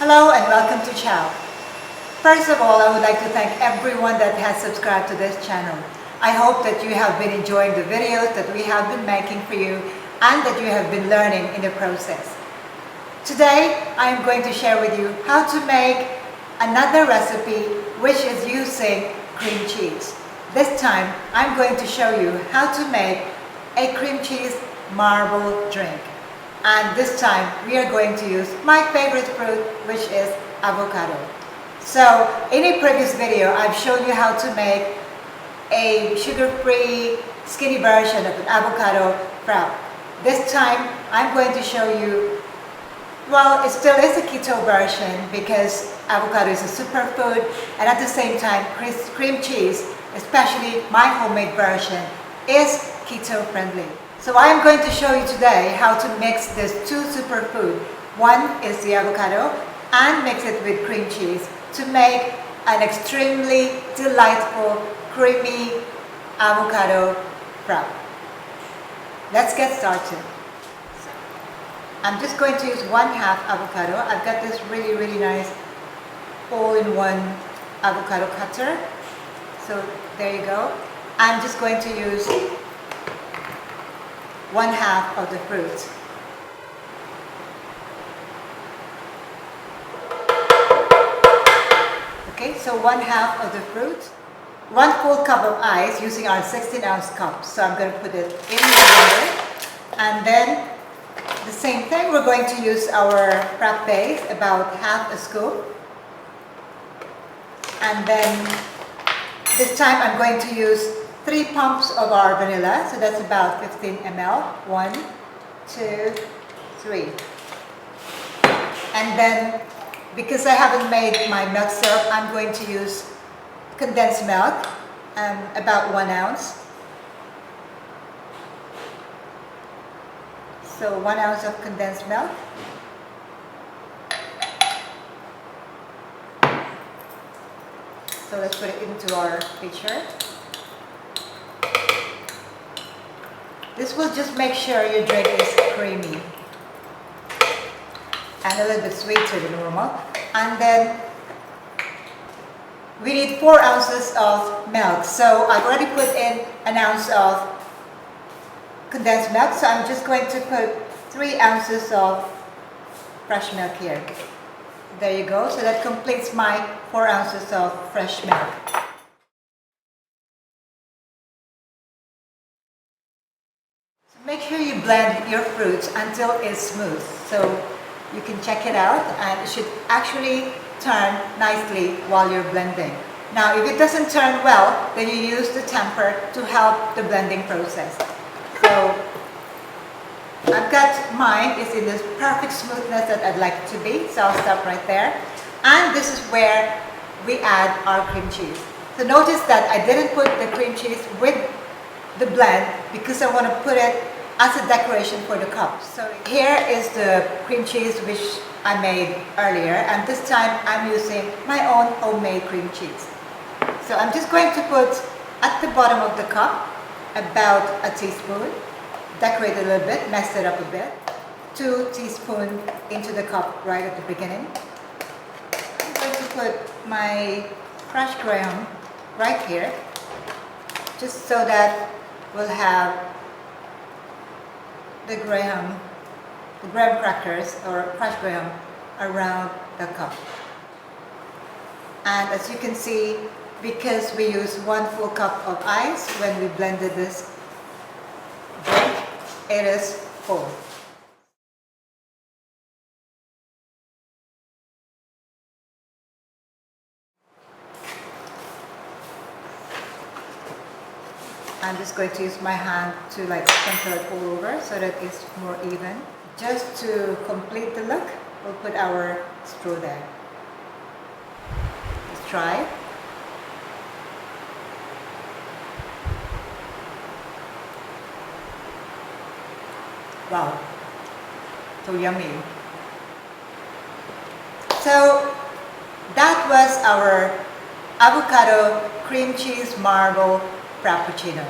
Hello and welcome to Chao. First of all, I would like to thank everyone that has subscribed to this channel. I hope that you have been enjoying the videos that we have been making for you and that you have been learning in the process. Today, I am going to share with you how to make another recipe which is using cream cheese. This time, I'm going to show you how to make a cream cheese marble drink. And this time, we are going to use my favorite fruit, which is avocado. So, in a previous video, I've shown you how to make a sugar-free, skinny version of an avocado frappe. This time, I'm going to show you, well, it still is a keto version because avocado is a superfood, and at the same time, cream cheese, especially my homemade version, is keto-friendly. So I am going to show you today how to mix these two superfoods. One is the avocado and mix it with cream cheese to make an extremely delightful, creamy avocado frappe. Let's get started. I'm just going to use 1/2 avocado. I've got this really nice all-in-one avocado cutter. So there you go. I'm just going to use 1/2 of the fruit. Okay, so 1/2 of the fruit. 1 full cup of ice using our 16-ounce cup. So I'm going to put it in the blender. And then the same thing, we're going to use our frappe base, about 1/2 scoop. And then this time I'm going to use 3 pumps of our vanilla, so that's about 15 ml. 1, 2, 3. And then, because I haven't made my milk syrup, I'm going to use condensed milk, about 1 ounce. So 1 ounce of condensed milk. So let's put it into our pitcher. This will just make sure your drink is creamy and a little bit sweeter than normal. And then we need 4 ounces of milk. So I've already put in 1 ounce of condensed milk. So I'm just going to put 3 ounces of fresh milk here. There you go. So that completes my 4 ounces of fresh milk. Make sure you blend your fruits until it's smooth, so you can check it out, and it should actually turn nicely while you're blending. Now, if it doesn't turn well, then you use the tamper to help the blending process. So, I've got mine is in this perfect smoothness that I'd like it to be, so I'll stop right there. And this is where we add our cream cheese. So notice that I didn't put the cream cheese with the blend because I want to put it as a decoration for the cup. So here is the cream cheese which I made earlier, and this time I'm using my own homemade cream cheese. So I'm just going to put at the bottom of the cup about a teaspoon, decorate it a little bit, mess it up a bit. 2 teaspoons into the cup right at the beginning. I'm going to put my crushed graham right here, just so that we'll have the graham crackers or crushed graham around the cup. And as you can see, because we use 1 full cup of ice when we blended this drink, it is full. I'm just going to use my hand to sprinkle it all over so that it's more even. Just to complete the look, we'll put our straw there. Let's try. Wow, so yummy. So that was our avocado cream cheese marble frappuccino.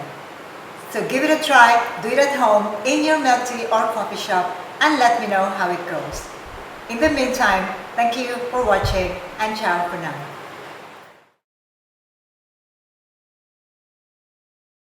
So give it a try, do it at home, in your milk tea or coffee shop, and let me know how it goes. In the meantime, Thank you for watching and ciao for now.